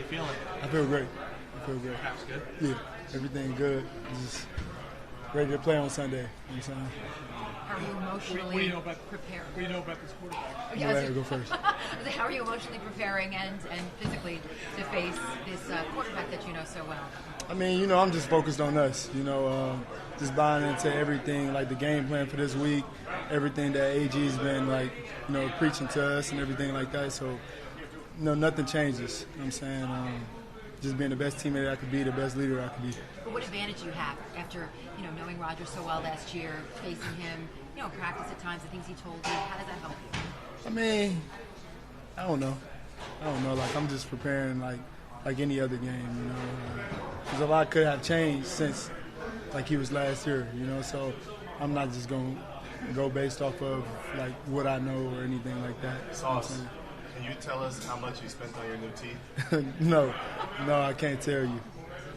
feeling? I feel great. That's good. Yeah, everything good. Just ready to play on Sunday. You know what I'm saying? Are you emotionally What do you know about prepared? What do you know about this quarterback? Oh, Go ahead, go first. How are you emotionally preparing and physically to face this quarterback that you know so well? I mean, I'm just focused on us. Just buying into everything, like the game plan for this week, everything that AG's been preaching to us and everything like that. So, nothing changes. You know what I'm saying, just being the best teammate I could be, the best leader I could be. But what advantage do you have after knowing Rodgers so well last year, facing him, practice at times, the things he told you? How does that help you? I mean, I don't know. Like, I'm just preparing like any other game. Because a lot could have changed since he was last year. So I'm not just gonna go based off of what I know or anything like that. Sauce, can you tell us how much you spent on your new teeth? No, I can't tell you.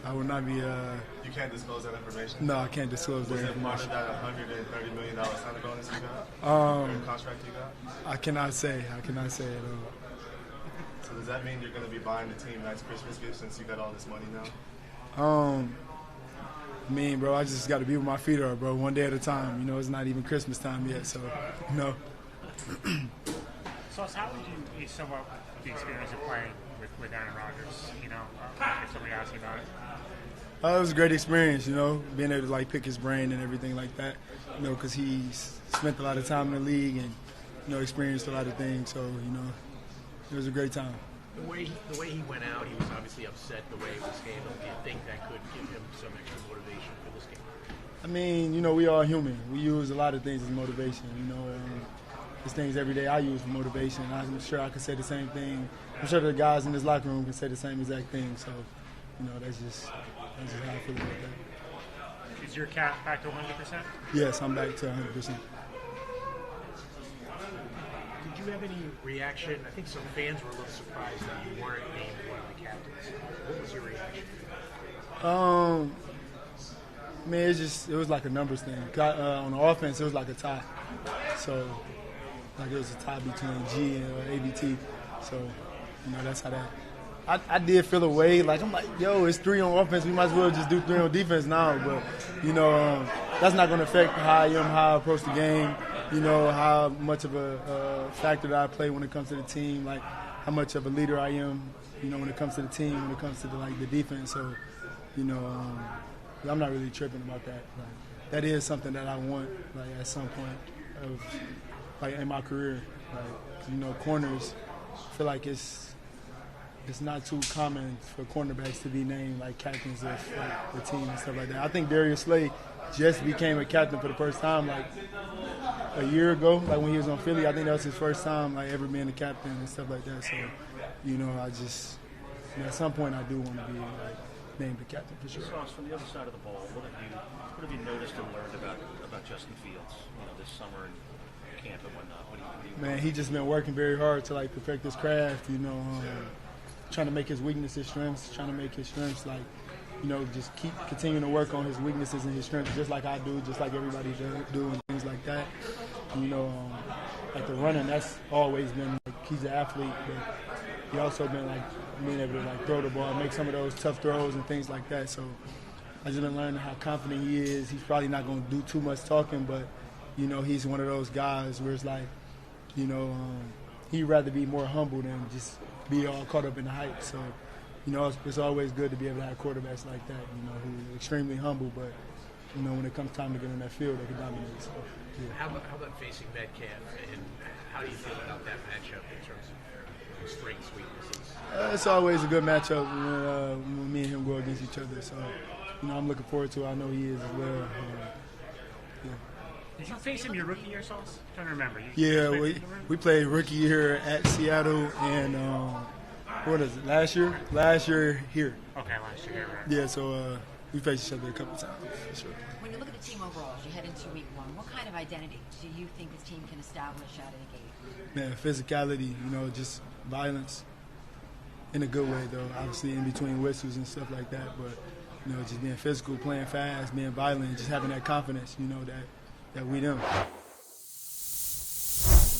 I will not be. You can't disclose that information? No, I can't disclose that information. Was it part of that $130 million signing bonus you got? Or contract you got? I cannot say at all. So does that mean you're going to be buying the team nice Christmas gifts since you got all this money now? Bro, I just got to be where my feet are, bro. One day at a time. It's not even Christmas time yet, so no. So how would you sum up the experience of playing with Aaron Rodgers? If somebody asks you about it. It was a great experience, being able to pick his brain and everything like that. Because he spent a lot of time in the league and experienced a lot of things. So it was a great time. The way he went out, he was obviously upset the way it was handled. Do you think that could give him some extra motivation for this game? I mean, we are human. We use a lot of things as motivation. There's things every day I use for motivation. I'm sure I could say the same thing. I'm sure the guys in this locker room can say the same exact thing. So, that's just how I feel about that. Is your cap back to 100%? Yes, I'm back to 100%. Did you have any reaction? I think some fans were a little surprised that you weren't named one of the captains. What was your reaction? It was like a numbers thing. On the offense, it was like a tie. So, it was a tie between G and ABT. So, that's how that. I did feel a way. I'm like, yo, it's 3 on offense. We might as well just do 3 on defense now. But, that's not going to affect how I am, how I approach the game. How much of a factor that I play when it comes to the team. How much of a leader I am, when it comes to the team, when it comes to the defense. So, I'm not really tripping about that. That is something that I want, at some point of, in my career. Corners, I feel like it's not too common for cornerbacks to be named captains of the team and stuff like that. I think Darius Slay just became a captain for the first time a year ago, when he was on Philly. I think that was his first time ever being a captain and stuff like that. So, I just at some point I do want to be named the captain for sure. Sauce, from the other side of the ball, what have you noticed and learned about Justin Fields, this summer and camp and whatnot? What do you Man, he just been working very hard to perfect his craft. Trying to make his weaknesses strengths, trying to make his strengths just keep continuing to work on his weaknesses and his strengths, just like I do, just like everybody do, and things like that. The running, that's always been he's an athlete, but he also been being able to throw the ball, make some of those tough throws and things like that. So I just been learning how confident he is. He's probably not going to do too much talking, but he's one of those guys where it's he'd rather be more humble than just be all caught up in the hype. So, it's always good to be able to have quarterbacks like that, who are extremely humble, but, when it comes time to get on that field, they can dominate. So, yeah. How about facing Metcalf, and how do you feel about that matchup in terms of strengths, weaknesses? It's always a good matchup when me and him go against each other. So, I'm looking forward to it. I know he is as well. Yeah. Did you face him your rookie year, Sauce? I'm trying to remember. We played rookie year at Seattle and what is it? Last year here. Okay, last year, right. Yeah, so we faced each other a couple times for sure. When you look at the team overall, as you head into week 1, what kind of identity do you think this team can establish out of the gate? Man, physicality, just violence in a good way though. Obviously in between whistles and stuff like that, but just being physical, playing fast, being violent, just having that confidence, that we them. You've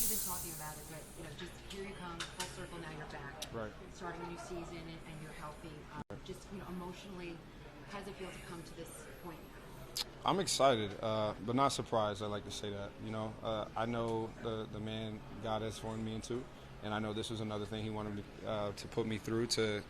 been talking about it, but just here you come, full circle. Now you're back, Right. starting a new season, and you're healthy. Just emotionally, how does it feel to come to this point? I'm excited, but not surprised. I like to say that. I know the man God has formed me into, and I know this was another thing He wanted me, to put me through to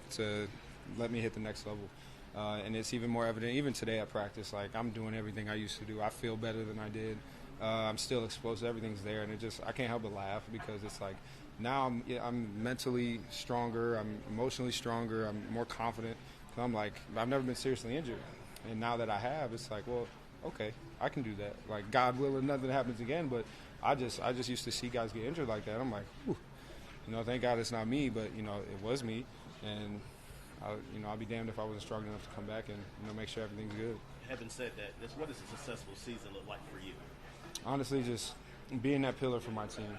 let me hit the next level. And it's even more evident even today at practice. Like, I'm doing everything I used to do. I feel better than I did. I'm still explosive. Everything's there, and I can't help but laugh because it's like now I'm mentally stronger. I'm emotionally stronger. I'm more confident. I'm like, I've never been seriously injured, and now that I have, it's like, well, okay, I can do that. Like, God willing, nothing happens again. But I just used to see guys get injured like that. I'm like, whew. Thank God it's not me, but it was me, and I'll be damned if I wasn't strong enough to come back and make sure everything's good. Having said that, what does a successful season look like for you? Honestly, just being that pillar for my team.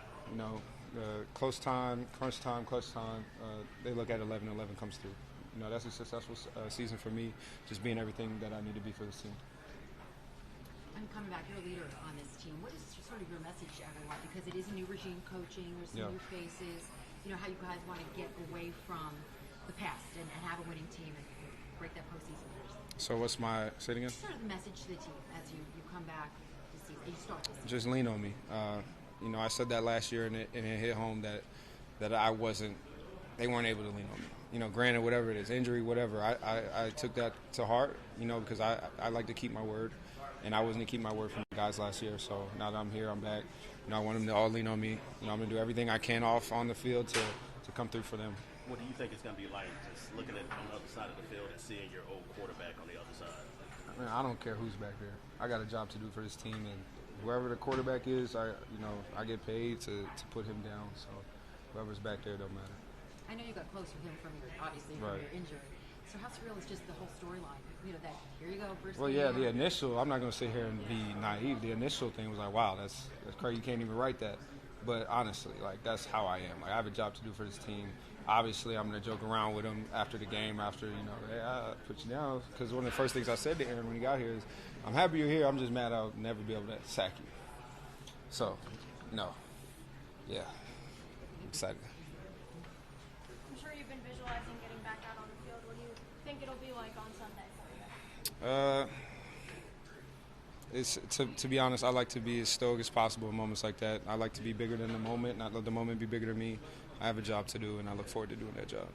Close time, crunch time, clutch time. They look at 11, 11 comes through. That's a successful season for me. Just being everything that I need to be for this team. I'm coming back. You're a leader on this team. What is sort of your message to everyone? Because it is a new regime coaching. There's some new faces. How you guys want to get away from the past and have a winning team and break that postseason curse. So what's say it again? Sort of the message to the team as you come back this season. You start this season. Just lean on me. I said that last year and it hit home that I wasn't. They weren't able to lean on me. Granted, whatever it is, injury, whatever. I took that to heart. Because I like to keep my word. And I wasn't keeping my word from the guys last year. So now that I'm here, I'm back. I want them to all lean on me. I'm going to do everything I can off on the field to come through for them. What do you think it's going to be like just looking at on the other side of the field and seeing your old quarterback on the other side? I don't care who's back there. I got a job to do for this team, and whoever the quarterback is, I get paid to put him down. So whoever's back there don't matter. I know you got close with him from your injury. So how surreal is just the whole storyline? That here you go, first. Well, yeah, the initial. I'm not going to sit here and be naive. The initial thing was like, wow, that's crazy. You can't even write that. But honestly, that's how I am. I have a job to do for this team. Obviously, I'm going to joke around with him after the game, hey, I put you down. Because one of the first things I said to Aaron when he got here is, I'm happy you're here. I'm just mad I'll never be able to sack you. So, no. Yeah. I'm excited. I'm sure you've been visualizing getting back out on the field. What do you think it'll be like on Sunday? To be honest, I like to be as stoic as possible in moments like that. I like to be bigger than the moment, not let the moment be bigger than me. I have a job to do, and I look forward to doing that job.